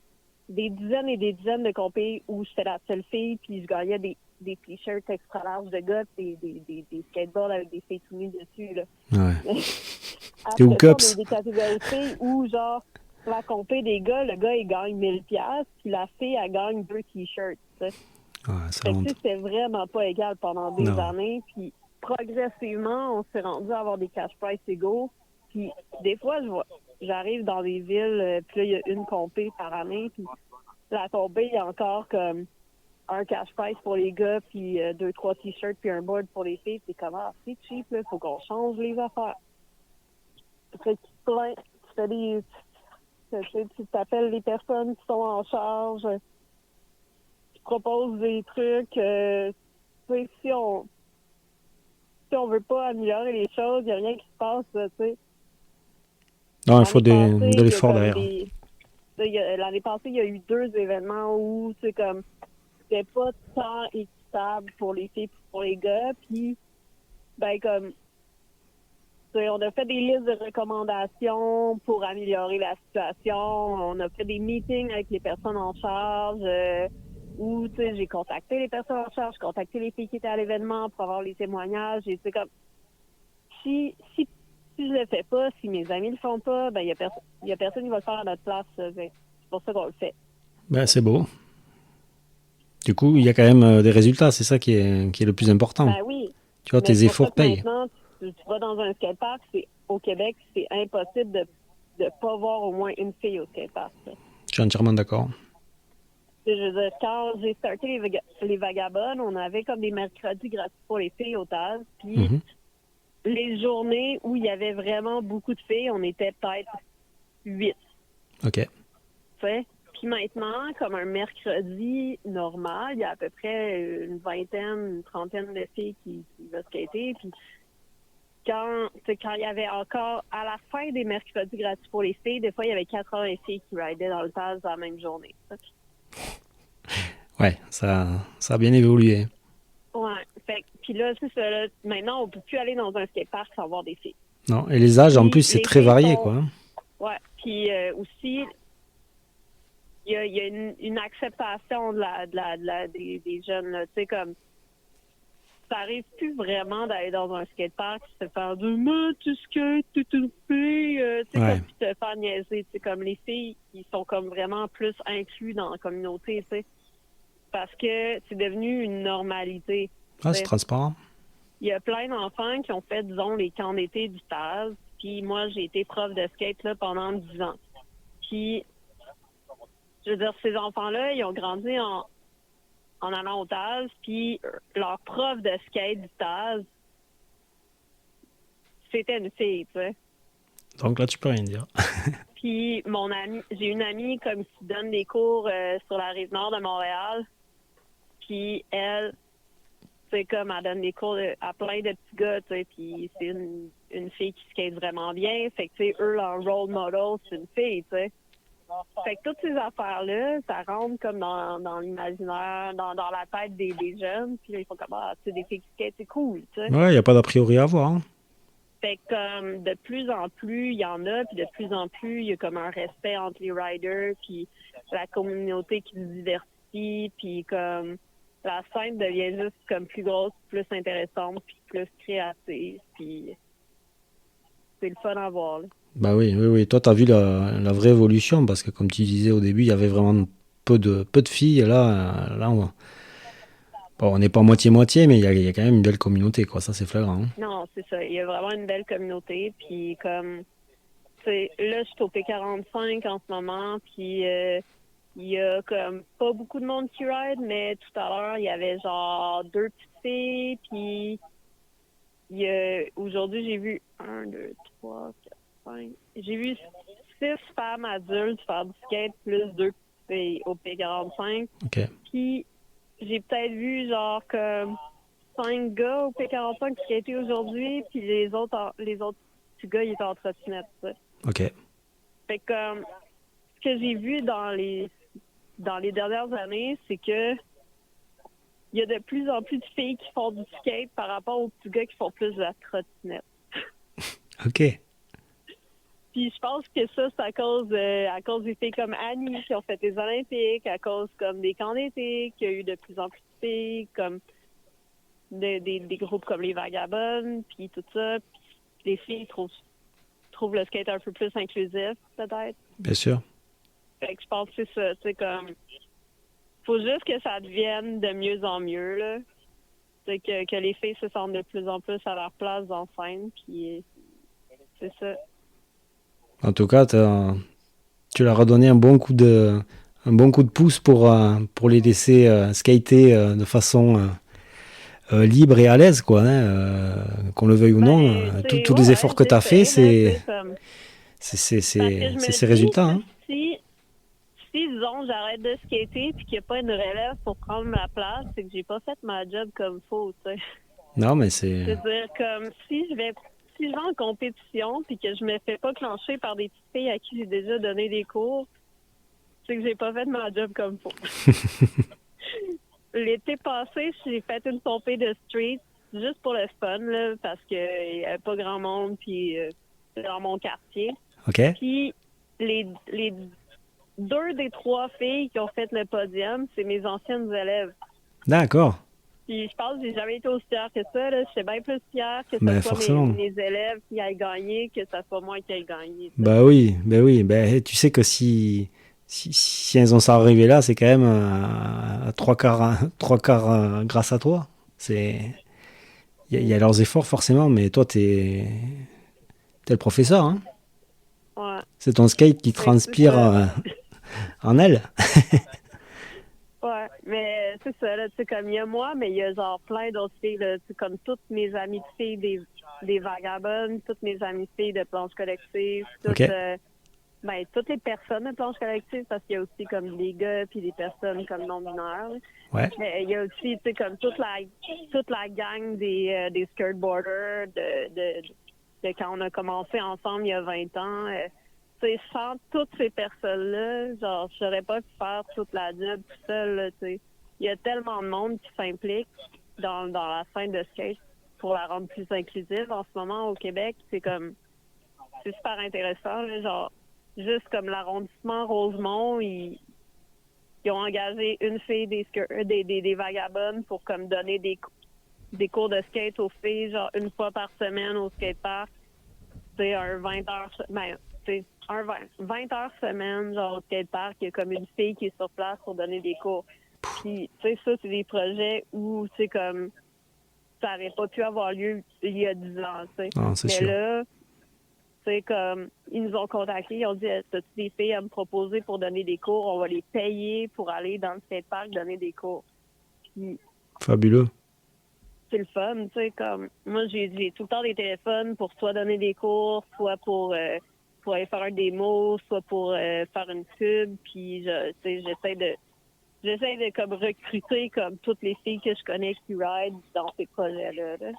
dizaines et des dizaines de compés où j'étais la seule fille, puis je gagnais des t-shirts extra larges de gars, des skateboards avec des filles tout nues dessus, là. Ouais. Après ça, on a eu des catégories filles où, genre, la compé des gars, le gars, il gagne 1000$, puis la fille, elle gagne 2 t-shirts, tu sais. Ouais, c'était vraiment pas égal pendant des années, puis progressivement, on s'est rendu à avoir des cash prizes égaux, puis des fois, j'arrive dans des villes, puis là, il y a une compé par année, puis la compé, il y a encore comme un cash prize pour les gars, puis 2-3 t-shirts, puis un board pour les filles. C'est comme, c'est cheap, là, faut qu'on change les affaires. Fait que tu fais des... Tu t'appelles les personnes qui sont en charge, tu proposes des trucs. Tu sais, si on veut pas améliorer les choses, il n'y a rien qui se passe, tu sais. Non, il faut de l'effort derrière. L'année passée, il y a eu 2 événements où c'est comme c'était pas tant équitable pour les filles et pour les gars. Puis, ben comme on a fait des listes de recommandations pour améliorer la situation. On a fait des meetings avec les personnes en charge où j'ai contacté les personnes en charge, contacté les filles qui étaient à l'événement pour avoir les témoignages. Et c'est comme si je le fais pas, si mes amis le font pas, ben il y a personne qui va le faire à notre place. C'est pour ça qu'on le fait. Ben, c'est beau. Du coup, il y a quand même des résultats, c'est ça qui est le plus important. Ben oui. Tu vois, tes efforts payent. Maintenant, tu vas dans un skatepark, au Québec, c'est impossible de ne pas voir au moins une fille au skatepark. Je suis entièrement d'accord. Je veux dire, quand j'ai starté les Vagabondes, on avait comme des mercredis gratuits pour les filles au TAS. Puis les journées où il y avait vraiment beaucoup de filles, on était peut-être 8. OK. Tu sais? Puis maintenant, comme un mercredi normal, il y a à peu près une vingtaine, une trentaine de filles qui vont skater. Puis quand il y avait encore, à la fin des mercredis gratuits pour les filles, des fois, il y avait 80 filles qui ridaient dans le TAS dans la même journée. Ouais, ça a bien évolué. Ouais. Puis là, c'est ça. Là, maintenant, on peut plus aller dans un skatepark sans voir des filles. Non, et les âges, en plus, c'est très varié, quoi. Ouais. Puis aussi, il y a une acceptation des jeunes. Tu sais, comme, ça arrive plus vraiment d'aller dans un skatepark et se faire dire « Mais tu skates, t'es une fille! » Tu sais, comme, puis te faire niaiser. Tu sais, comme les filles, ils sont comme vraiment plus inclus dans la communauté, tu sais. Parce que c'est devenu une normalité. Ah, c'est transparent. Il y a plein d'enfants qui ont fait, disons, les camps d'été du TAS. Puis moi, j'ai été prof de skate là, pendant 10 ans. Puis, je veux dire, ces enfants-là, ils ont grandi en allant au TAS. Puis leur prof de skate du TAS, c'était une fille, tu sais. Donc là, tu peux rien dire. Puis j'ai une amie comme qui donne des cours sur la rive nord de Montréal. Puis elle, c'est comme elle donne des cours à plein de petits gars, tu sais, puis c'est une fille qui skate vraiment bien. Fait que, tu sais, eux, leur role model, c'est une fille, tu sais. Fait que toutes ces affaires-là, ça rentre comme dans l'imaginaire, dans la tête des jeunes. Puis là, ils font comme, tu sais, des filles qui skate, c'est cool, tu sais. Ouais, il n'y a pas d'a priori à avoir. Hein. Fait que comme de plus en plus, il y en a, puis de plus en plus, il y a comme un respect entre les riders, puis la communauté qui se diversifie, puis comme la scène devient juste comme plus grosse, plus intéressante, puis plus créative, puis c'est le fun à voir. Là. Bah oui. Toi, tu as vu la vraie évolution, parce que comme tu disais au début, il y avait vraiment peu de filles, et là on n'est pas moitié-moitié, mais il y a quand même une belle communauté, quoi. Ça, c'est flagrant. Hein. Non, c'est ça. Il y a vraiment une belle communauté, puis comme, là, je suis au P45 en ce moment, puis il y a comme pas beaucoup de monde qui ride, mais tout à l'heure, il y avait genre 2 petites filles, puis aujourd'hui, j'ai vu 1, 2, 3, 4, 5. J'ai vu 6 femmes adultes faire du skate plus 2 petites filles au P45. OK. Puis j'ai peut-être vu genre comme 5 gars au P45 qui skataient aujourd'hui, puis les autres petits gars, ils étaient en trottinette. OK. Fait que ce que j'ai vu dans les dernières années, c'est que il y a de plus en plus de filles qui font du skate par rapport aux petits gars qui font plus de la trottinette. OK. Puis je pense que ça, c'est à cause des filles comme Annie qui ont fait les Olympiques, à cause comme des camps d'été, qu'il y a eu de plus en plus de filles, comme des groupes comme les Vagabondes, puis tout ça. Puis les filles trouvent le skate un peu plus inclusif, peut-être. Bien sûr. Fait que je pense que c'est ça, tu sais, comme... Faut juste que ça devienne de mieux en mieux, là. C'est que les filles se sentent de plus en plus à leur place dans la scène, puis c'est ça. En tout cas, tu leur as donné un bon coup de un bon coup de pouce pour les laisser skater de façon libre et à l'aise, quoi. Hein, qu'on le veuille ou non, Ben, tu sais, tous ouais, les ouais, efforts que tu as fait, j'essaie, là, tu sais, comme, parce que je c'est me ces dis, résultats. tu sais, Hein. si, disons, j'arrête de skater puis qu'il n'y a pas une relève pour prendre ma place, c'est que j'ai pas fait ma job comme faut, tu sais. Non, mais c'est... Je veux dire, comme, si je vais en compétition puis que je me fais pas clencher par des petites filles à qui j'ai déjà donné des cours, c'est que j'ai pas fait ma job comme faut. L'été passé, j'ai fait une pompée de street juste pour le fun, là, parce qu'il n'y avait pas grand monde puis dans mon quartier. OK. Puis les deux des trois filles qui ont fait le podium, c'est mes anciennes élèves. D'accord. Puis je pense que j'ai jamais été aussi fière que ça. Là. Je suis bien plus fière que ce Ben soit forcément. mes élèves qui aillent gagner que ce soit moi qui aille gagner. Ça. Bah oui, ben oui. Ben, tu sais que si elles ont ça arrivé là, c'est quand même à trois quarts grâce à toi. Il y a leurs efforts forcément, mais toi, t'es le professeur. Hein. Ouais. C'est ton skate qui Fait que c'est transpire ça. en elle. Ouais, mais c'est ça, là, tu sais, comme il y a moi, mais il y a genre plein d'autres filles, là, tu sais, comme toutes mes amies de filles des vagabondes, toutes mes amies de filles de planche collective, OK. toutes les personnes de planche collective, parce qu'il y a aussi comme des gars puis des personnes comme non-binaires. Là. Ouais. Mais il y a aussi, tu sais, comme toute la gang des skateboarders de quand on a commencé ensemble il y a 20 ans. Tu sais, sans toutes ces personnes-là, genre, je n'aurais pas pu faire toute la job tout seul, là, tu sais. Il y a tellement de monde qui s'implique dans la scène de skate pour la rendre plus inclusive en ce moment au Québec. C'est super intéressant, là, genre, juste comme l'arrondissement Rosemont, ils ont engagé une fille des vagabondes pour comme donner des cours de skate aux filles, genre une fois par semaine au skatepark. C'est un 20 heures, c'est un 20 heures semaine, genre au skatepark, il y a comme une fille qui est sur place pour donner des cours. Puis, tu sais, ça, c'est des projets où, tu sais, comme, ça n'aurait pas pu avoir lieu il y a 10 ans, tu sais. Ah, c'est Mais sûr. là, tu sais, comme, ils nous ont contactés, ils ont dit, as-tu des filles à me proposer pour donner des cours? On va les payer pour aller dans le skatepark donner des cours. Puis, Fabuleux. c'est le fun, tu sais, comme, moi, j'ai tout le temps des téléphones pour soit donner des cours, soit pour aller faire un démo, soit pour faire une pub, puis, tu sais, j'essaie de comme recruter comme toutes les filles que je connais qui ride dans ces projets-là. Là.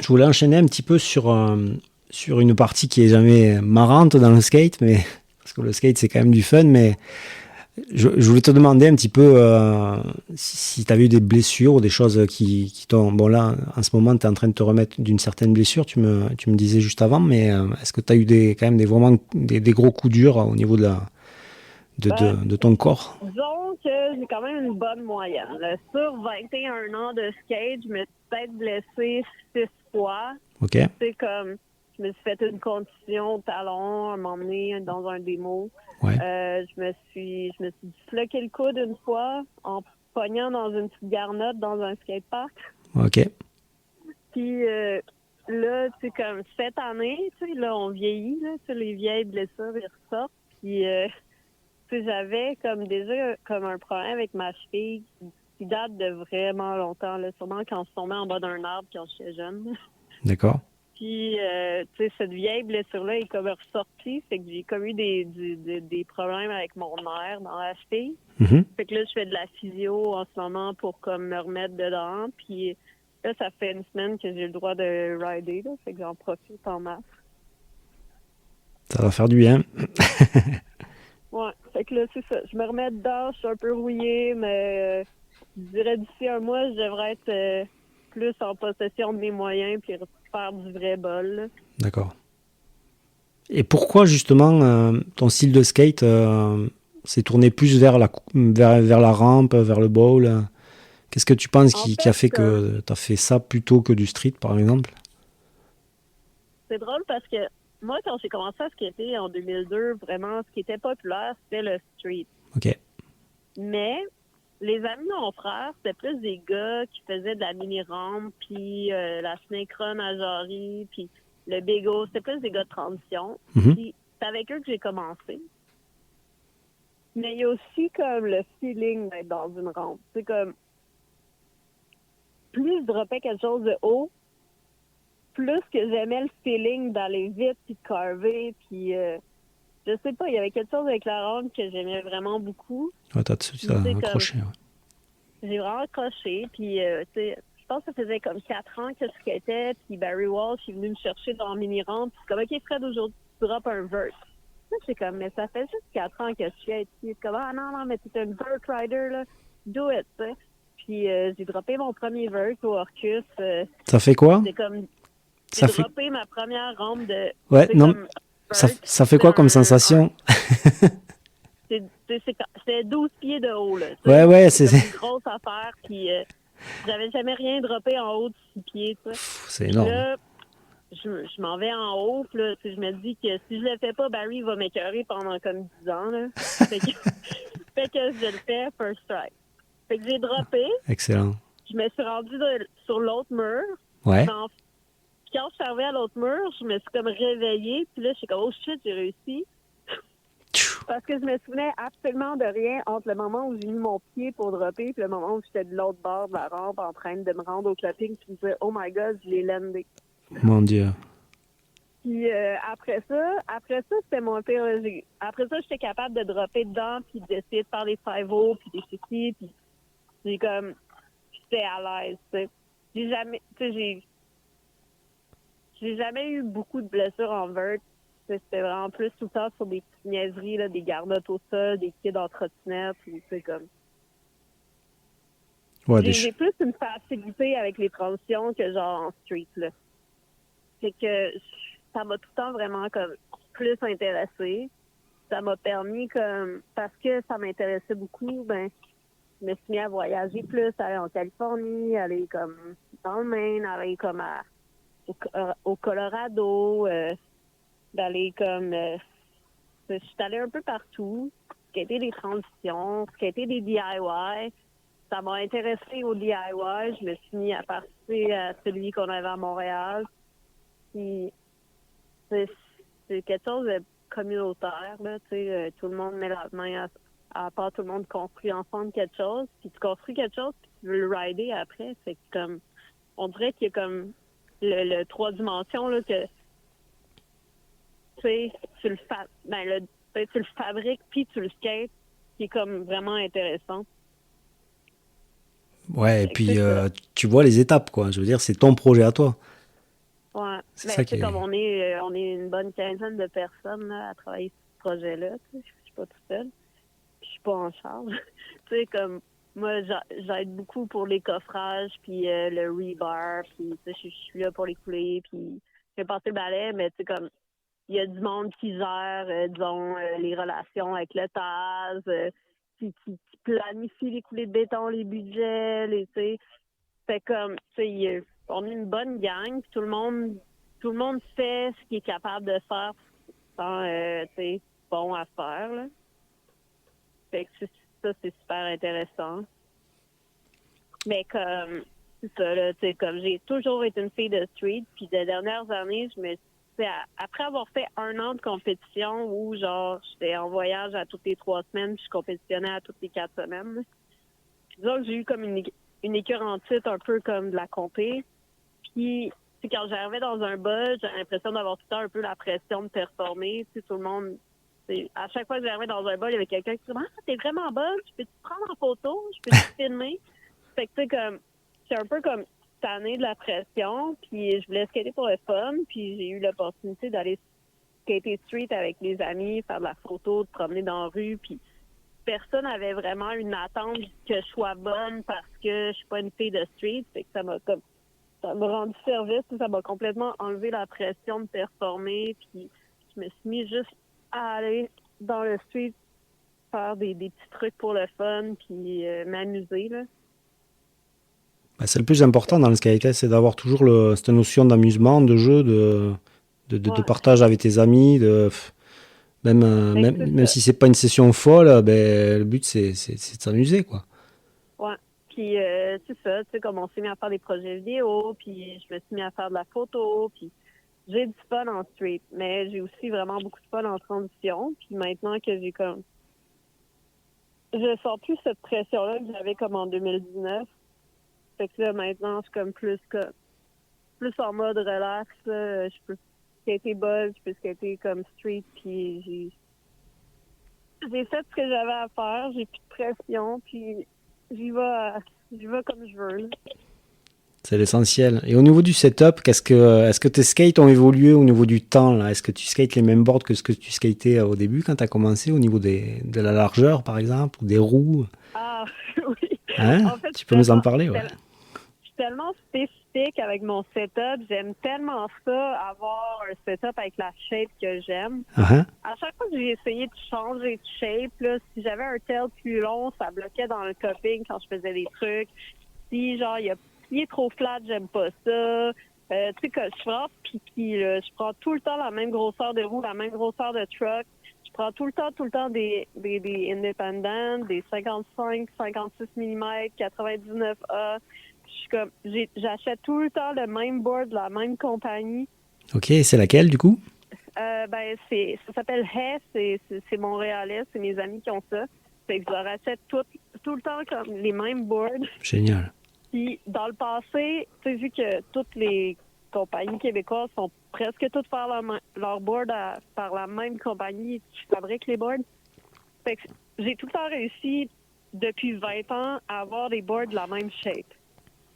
Je voulais enchaîner un petit peu sur une partie qui est jamais marrante dans le skate, mais parce que le skate c'est quand même du fun, mais je voulais te demander un petit peu si tu avais eu des blessures ou des choses qui t'ont... Bon là, en ce moment, tu es en train de te remettre d'une certaine blessure, tu me disais juste avant, mais est-ce que tu as eu quand même vraiment des gros coups durs au niveau Ben, de ton corps? disons que j'ai quand même une bonne moyenne. Là. Sur 21 ans de skate, je me suis peut-être blessée 6 fois. OK. C'est comme, je me suis fait une contusion au talon à m'emmener dans un démo. Ouais. Je me suis disloqué le coude une fois en pognant dans une petite garnotte dans un skatepark. OK. Puis là, tu sais, comme cette année, tu sais, là, on vieillit, là, tu sais, les vieilles blessures, ils ressortent. Puis, tu sais, j'avais comme déjà comme un problème avec ma cheville qui date de vraiment longtemps, là, sûrement quand on se tombait en bas d'un arbre quand j'étais jeune. D'accord. Puis, tu sais, cette vieille blessure-là est comme ressortie. Fait que j'ai comme eu des problèmes avec mon nerf dans la cheville. Mhm. Fait que là, je fais de la physio en ce moment pour comme me remettre dedans. Puis là, ça fait une semaine que j'ai le droit de rider. Là, fait que j'en profite en masse. Ça va faire du bien. Ouais. Fait que là, c'est ça. Je me remets dedans. Je suis un peu rouillée, mais je dirais d'ici un mois, je devrais être plus en possession de mes moyens puis faire du vrai bol. Là. D'accord. Et pourquoi justement ton style de skate s'est tourné plus vers vers la rampe, vers le bowl Qu'est-ce que tu penses En qui a fait fait, que tu as fait ça plutôt que du street, par exemple? c'est drôle parce que moi, quand j'ai commencé à skater en 2002, vraiment, ce qui était populaire, c'était le street. OK. Mais les amis de mon frère, c'était plus des gars qui faisaient de la mini-rampe, puis la snake run à Jarry, puis le bégo. C'était plus des gars de transition. Mhm. Puis c'est avec eux que j'ai commencé. Mais il y a aussi comme le feeling d'être dans une rampe. C'est comme, plus je droppais quelque chose de haut, plus que j'aimais le feeling d'aller vite puis de carver. Puis, je sais pas, il y avait quelque chose avec la rampe que j'aimais vraiment beaucoup. Ouais, t'as tout de suite Puis, tu sais, comme, accroché. Ouais. j'ai vraiment accroché. Puis, tu sais, je pense que ça faisait comme 4 ans que je skatais. Puis, Barry Walsh est venu me chercher dans le mini-rampe. Puis, comme, OK, Fred, aujourd'hui, tu droppes un vert. Là, c'est comme, mais ça fait juste 4 ans que je skate. Puis, c'est comme, ah non, mais t'es un vert rider, là. Do it, tu sais. Puis, j'ai droppé mon premier vert au Orcus. Ça fait quoi? C'est comme, j'ai Ça fait... droppé ma première rampe de, Ouais, c'est non, comme, ça, vert. ça fait quoi comme sensation? C'est 12 pieds de haut, là. Ouais, ouais, c'est comme une grosse affaire. Puis, j'avais jamais rien droppé en haut de 6 pieds, tu sais. C'est Puis énorme. là, je m'en vais en haut, puis là, je me dis que si je le fais pas, Barry va m'écœurer pendant comme 10 ans, là. Fait que, fait que je le fais, first strike. Fait que j'ai droppé, Excellent. je me suis rendue sur l'autre mur. Ouais. Puis quand je suis arrivée à l'autre mur, je me suis comme réveillée, puis là, je suis comme, oh shit, j'ai réussi. Parce que je me souvenais absolument de rien entre le moment où j'ai mis mon pied pour dropper puis le moment où j'étais de l'autre bord de la rampe en train de me rendre au clapping puis me dire « Oh my God, je l'ai landé ». Mon Dieu. Puis après ça, c'était mon pire. Après ça, j'étais capable de dropper dedans puis d'essayer de faire des 5-0 puis des ceci puis j'ai comme... J'étais à l'aise, tu sais. J'ai jamais eu beaucoup de blessures en vert. C'était vraiment plus tout le temps sur des petites niaiseries, là, des garnottes au sol, des kids en trottinette, ou c'est comme... Ouais, J'ai plus une facilité avec les transitions que genre en street, là. C'est que ça m'a tout le temps vraiment comme plus intéressé. Ça m'a permis comme... Parce que ça m'intéressait beaucoup, ben je me suis mis à voyager plus, aller en Californie, aller comme dans le Maine, aller comme au Colorado, d'aller comme... je suis allée un peu partout, skater des transitions, skater des DIY. Ça m'a intéressée au DIY. Je me suis mis à participer à celui qu'on avait à Montréal. Puis, c'est quelque chose de communautaire, là. Tu sais, tout le monde met la main à part, tout le monde construit ensemble quelque chose. Puis tu construis quelque chose, puis tu veux le rider après. C'est comme... On dirait qu'il y a comme le 3 dimensions, là, que tu sais, tu le fabriques puis tu le skates, qui est comme vraiment intéressant. Ouais, et puis tu vois les étapes, quoi. Je veux dire, c'est ton projet à toi. Ouais. C'est ça qui est... comme on est une bonne quinzaine de personnes là, à travailler sur ce projet-là. Je suis pas toute seule. Je suis pas en charge. Tu sais, comme moi, j'aide beaucoup pour les coffrages, puis le rebar, puis je suis là pour les couler, puis je fais passer le balai, mais tu sais, comme il y a du monde qui gère, disons, les relations avec le TAS, qui planifie les coulées de béton, les budgets, tu sais. Fait comme, tu sais, on est une bonne gang, puis tout le monde fait ce qu'il est capable de faire sans, tu sais, bon à faire, là. Fait que ça, c'est super intéressant. Mais comme, c'est ça, là, tu sais, comme j'ai toujours été une fille de street, puis des dernières années, après avoir fait 1 an de compétition où, genre, j'étais en voyage à toutes les 3 semaines, puis je compétitionnais à toutes les 4 semaines, disons que j'ai eu comme une écœurantite un peu comme de la compé. Puis, quand j'arrivais dans un bas, j'avais l'impression d'avoir tout le temps un peu la pression de performer. Tu sais, tout le monde... À chaque fois que j'arrivais dans un bas, il y avait quelqu'un qui disait « Ah, t'es vraiment bonne, je peux te prendre en photo, je peux te filmer. » Fait que, tu sais, comme... C'est un peu comme tannée de la pression, puis je voulais skater pour le fun, puis j'ai eu l'opportunité d'aller skater street avec les amis, faire de la photo, de promener dans la rue, puis personne n'avait vraiment une attente que je sois bonne parce que je suis pas une fille de street. Fait que ça m'a rendu service, ça m'a complètement enlevé la pression de performer. Puis je me suis mis juste à aller dans le street, faire des petits trucs pour le fun, puis m'amuser, là. Bah, c'est le plus important dans le skate, c'est d'avoir toujours cette notion d'amusement, de jeu, de partage avec tes amis, même si c'est pas une session folle, ben, le but c'est de s'amuser, quoi. Ouais. Puis c'est ça, tu sais, comme on s'est mis à faire des projets vidéo, puis je me suis mis à faire de la photo, puis j'ai du fun en street, mais j'ai aussi vraiment beaucoup de fun en transition. Puis maintenant que j'ai comme... Je sens plus cette pression-là que j'avais comme en 2019. Fait que là, maintenant, je suis comme plus en mode relax. Là. Je peux skater ball, je peux skater comme street, puis j'ai fait ce que j'avais à faire, j'ai plus de pression, puis j'y vais comme je veux. Là. C'est l'essentiel. Et au niveau du setup, est-ce que tes skates ont évolué au niveau du temps là? Est-ce que tu skates les mêmes boards que ce que tu skatais au début quand tu as commencé, au niveau de la largeur par exemple, ou des roues? Ah, oui. Hein? En fait, Tu peux nous en parler, ouais. je suis tellement spécifique avec mon setup. J'aime tellement ça, avoir un setup avec la shape que j'aime. Uh-huh. À chaque fois que j'ai essayé de changer de shape, là, si j'avais un tail plus long, ça bloquait dans le cupping quand je faisais des trucs. Si, genre, il est trop flat, j'aime pas ça. Tu sais, que je suis vraiment picky, là. Je prends tout le temps la même grosseur de roue, la même grosseur de truck. Je prends tout le temps des independents, des 55, 56 mm, 99A. Je suis comme, j'achète tout le temps le même board de la même compagnie. Ok, c'est laquelle du coup? Ça s'appelle Hess, c'est montréalais, c'est mes amis qui ont ça. Fait que je leur achète tout le temps comme les mêmes boards. Génial. Puis dans le passé, tu sais, vu que toutes les compagnies québécoises sont presque toutes faire leur board par la même compagnie qui fabrique les boards. Fait que j'ai tout le temps réussi depuis 20 ans à avoir des boards de la même shape.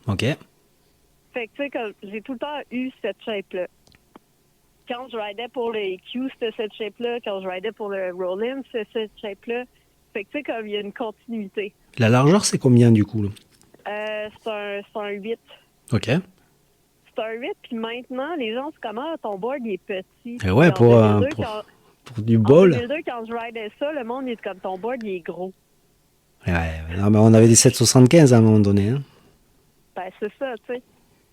Ok. Fait que tu sais, j'ai tout le temps eu cette shape-là. Quand je ridais pour le EQ, c'était cette shape-là. Quand je ridais pour le roll-in, c'était cette shape-là. Fait que tu sais, comme il y a une continuité. La largeur, c'est combien du coup là? C'est un 8. Ok. C'est un 8, puis maintenant, les gens, c'est comment ton board il est petit. Et ouais, En 2002, pour du en ball. 2002, quand je ridais ça, le monde est comme ton board il est gros. Ouais, non, mais on avait des 7,75 à un moment donné. Hein. Ben, c'est ça, tu sais.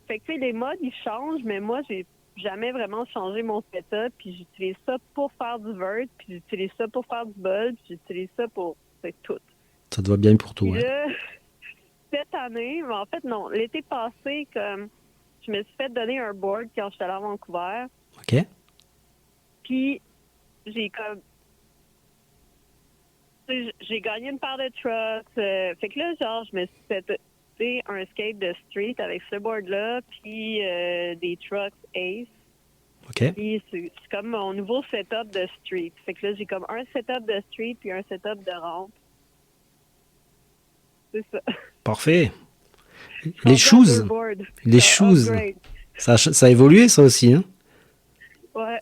Fait que, tu sais, les modes, ils changent, mais moi, j'ai jamais vraiment changé mon setup, puis j'utilise ça pour faire du vert, puis j'utilise ça pour faire du ball, puis j'utilise ça pour, c'est tout. Ça te va bien pour tout. Puis Ouais. là, cette année, mais en fait, non, l'été passé, comme, je me suis fait donner un board quand j'étais allée à Vancouver, Ok. puis j'ai comme, j'ai gagné une paire de trucks, fait que là, genre, je me suis fait un skate de street avec ce board-là, puis des trucks Ace. Ok. Puis c'est comme mon nouveau setup de street. Fait que là, j'ai comme un setup de street puis un setup de rampe. C'est ça. Parfait. Les shoes. Les shoes. Ça a évolué ça aussi. Hein. Ouais.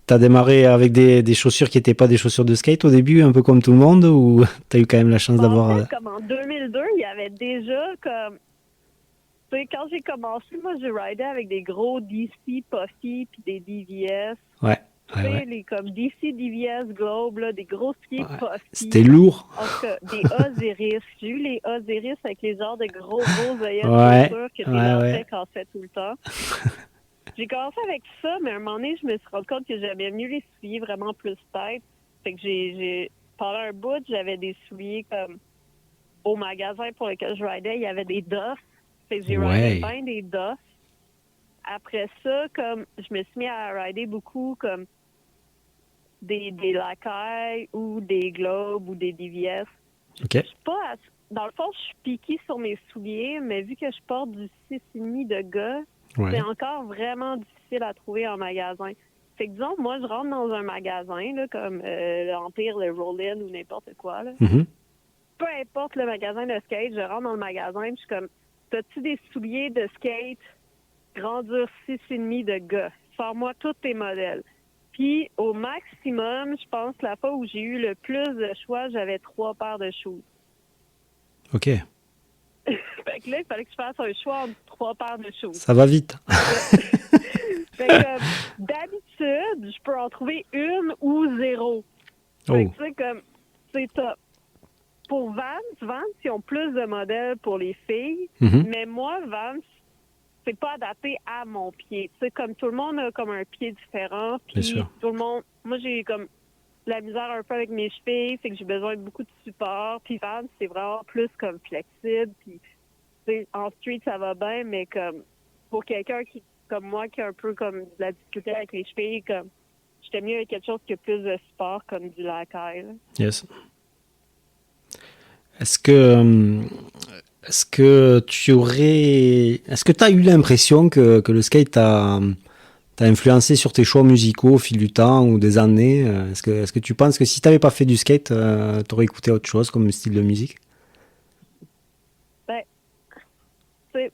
T'as démarré avec des chaussures qui n'étaient pas des chaussures de skate au début, un peu comme tout le monde, ou t'as eu quand même la chance d'avoir... En fait, comme en 2002, il y avait déjà comme... Tu sais, quand j'ai commencé, moi, je ridais avec des gros DC Puffy puis des DVS. Ouais. Tu sais, les comme DC DVS Globe, là, des gros skis Puffy. C'était lourd. En tout cas, des Osiris. J'ai eu les Osiris avec les genres de gros œillets de chaussures que tes lacets cassaient tout le temps. J'ai commencé avec ça, mais à un moment donné, je me suis rendu compte que j'aimais mieux les souliers vraiment plus tête. Fait que pendant un bout, j'avais des souliers comme au magasin pour lequel je ridais, il y avait des Duff. Fait que j'ai ridé bien des Duff. Après ça, comme je me suis mis à rider beaucoup comme des Lacaille ou des Globes ou des DVS. Okay. Je suis pas dans le fond, je suis piquée sur mes souliers, mais vu que je porte du 6,5 de gars, c'est encore vraiment difficile à trouver en magasin. Fait que disons, moi, je rentre dans un magasin, là, comme l'Empire, le Roll-In ou n'importe quoi. Là. Mm-hmm. Peu importe le magasin de skate, je rentre dans le magasin et je suis comme, t'as-tu des souliers de skate grandeur 6,5 de gars? Sors-moi tous tes modèles. Puis, au maximum, je pense que la fois où j'ai eu le plus de choix, j'avais 3 paires de shoes. OK. Fait que là, il fallait que je fasse un choix entre 3 paires de shoes. Ça va vite. Fait que, d'habitude, je peux en trouver une ou 0. Fait que, tu sais, comme, c'est top. Pour Vans, ils ont plus de modèles pour les filles, mais moi, Vans, c'est pas adapté à mon pied. Tu sais, comme tout le monde a comme un pied différent, puis tout le monde... Moi, j'ai comme la misère un peu avec mes chevilles, fait que j'ai besoin de beaucoup de support, puis Vans, c'est vraiment plus comme flexible, puis en street, ça va bien, mais comme pour quelqu'un qui comme moi qui a un peu comme de la difficulté avec les chevilles, comme j'étais mieux avec quelque chose qui a plus de sport comme du lacaille. Là. Yes. Est-ce que est-ce que tu as eu l'impression que le skate t'a influencé sur tes choix musicaux au fil du temps ou des années? Est-ce que tu penses que si tu n'avais pas fait du skate, tu aurais écouté autre chose comme style de musique? Ben,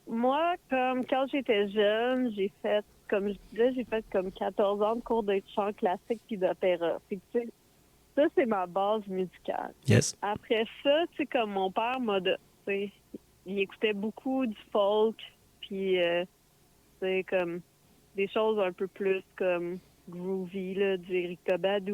moi, comme quand j'étais jeune, j'ai fait, comme je disais, j'ai fait comme 14 ans de cours de chant classique puis d'opéra. Fait que, tu sais, ça, c'est ma base musicale. Yes. Après ça, tu sais, comme mon père tu sais, il écoutait beaucoup du folk, puis, tu sais, comme des choses un peu plus comme groovy, là, du Erykah Badu,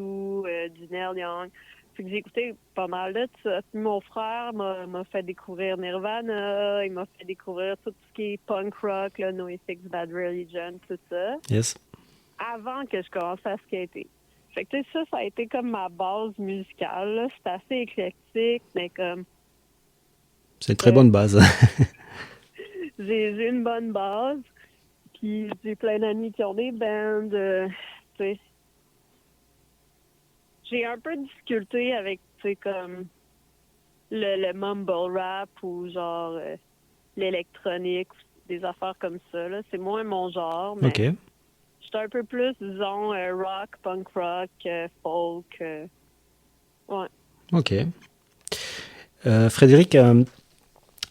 du Neil Young. Fait que j'ai écouté pas mal de ça. Puis mon frère m'a fait découvrir Nirvana, il m'a fait découvrir tout ce qui est punk rock, là, NoFX, Bad Religion, tout ça. Yes. Avant que je commence à skater. Fait que tu sais, ça a été comme ma base musicale, là. C'est assez éclectique, mais comme... C'est une très bonne base. j'ai une bonne base. Puis j'ai plein d'amis qui ont des bands. Tu sais, j'ai un peu de difficulté avec, tu sais, comme le mumble rap ou genre l'électronique, des affaires comme ça. Là. C'est moins mon genre, mais OK. j'étais un peu plus, disons, rock, punk rock, folk. Ouais. OK. Frédéric,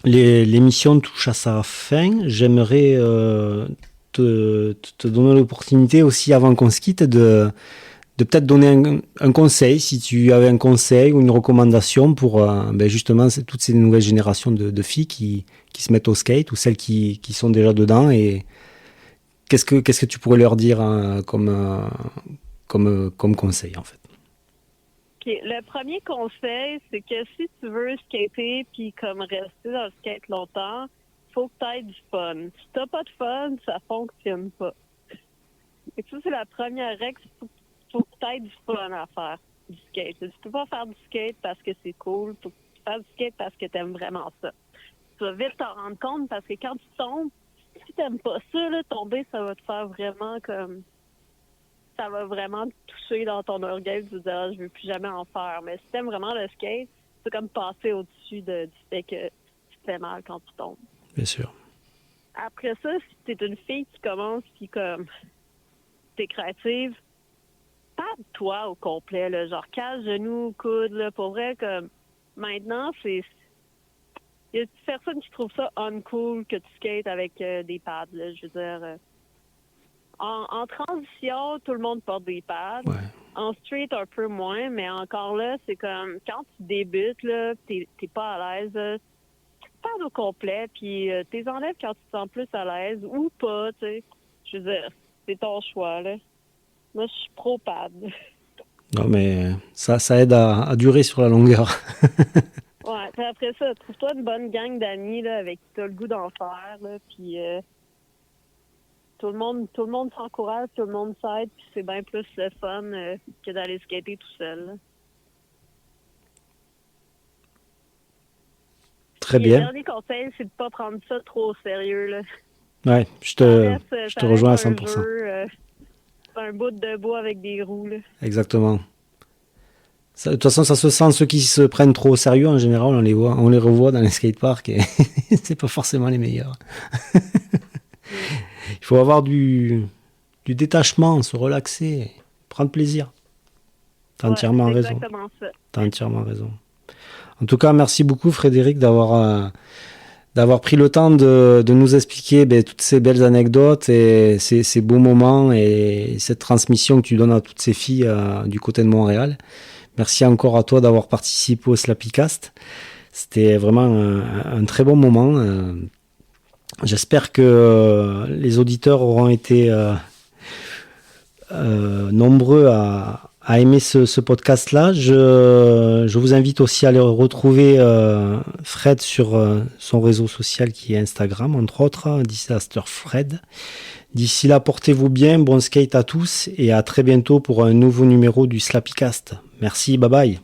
l'émission touche à sa fin. J'aimerais te donner l'opportunité aussi, avant qu'on se quitte, de peut-être donner un conseil, si tu avais un conseil ou une recommandation pour justement toutes ces nouvelles générations de filles qui se mettent au skate ou celles qui sont déjà dedans. Et qu'est-ce que tu pourrais leur dire comme conseil, en fait? Okay. Le premier conseil, c'est que si tu veux skater puis comme rester dans le skate longtemps, faut que tu aies du fun. Si t'as pas de fun, ça fonctionne pas. Et ça, c'est la première règle, faut que tu aies du fun à faire du skate. Tu peux pas faire du skate parce que c'est cool, faut que tu fasses du skate parce que t'aimes vraiment ça. Tu vas vite t'en rendre compte parce que quand tu tombes, si t'aimes pas ça, là, tomber, ça va te faire vraiment comme... Ça va vraiment te toucher dans ton orgueil, tu te dis, ah, je veux plus jamais en faire. Mais si t'aimes vraiment le skate, c'est comme passer au-dessus du fait que tu te fais mal quand tu tombes. Bien sûr. Après ça, si t'es une fille qui commence puis comme t'es créative, pas de toi au complet, là, genre casse, genoux, coude, là, pour vrai, comme maintenant, il y a des personnes qui trouvent ça uncool que tu skates avec des pads, là, je veux dire... En transition, tout le monde porte des pads. Ouais. En street, un peu moins, mais encore là, c'est comme quand tu débutes, là, t'es pas à l'aise, tu te pads au complet, puis t'es enlèves quand tu te sens plus à l'aise ou pas, tu sais. Je veux dire, c'est ton choix, là. Moi, je suis pro-pad. Non, mais ça aide à durer sur la longueur. Ouais, puis après ça, trouve-toi une bonne gang d'amis là, avec qui t'as le goût d'en faire, là, puis... Tout le monde s'encourage, tout le monde s'aide, puis c'est bien plus le fun que d'aller skater tout seul. Là. Très Et bien. le dernier conseil, c'est de ne pas prendre ça trop au sérieux. Là. Ouais, je te rejoins à 100%. C'est un bout de bois avec des roues. Là. Exactement. De toute façon, ça se sent, ceux qui se prennent trop au sérieux, en général, on les revoit dans les skateparks et c'est pas forcément les meilleurs. Il faut avoir du détachement, se relaxer, prendre plaisir. T'as entièrement raison. Exactement ça. T'as entièrement raison. En tout cas, merci beaucoup Frédéric d'avoir pris le temps de nous expliquer toutes ces belles anecdotes et ces beaux moments et cette transmission que tu donnes à toutes ces filles du côté de Montréal. Merci encore à toi d'avoir participé au Slappycast. C'était vraiment un très bon moment. J'espère que les auditeurs auront été nombreux à aimer ce podcast-là. Je vous invite aussi à aller retrouver Fred sur son réseau social qui est Instagram, entre autres, Disaster Fred. D'ici là, portez-vous bien, bon skate à tous et à très bientôt pour un nouveau numéro du Slappycast. Merci, bye bye.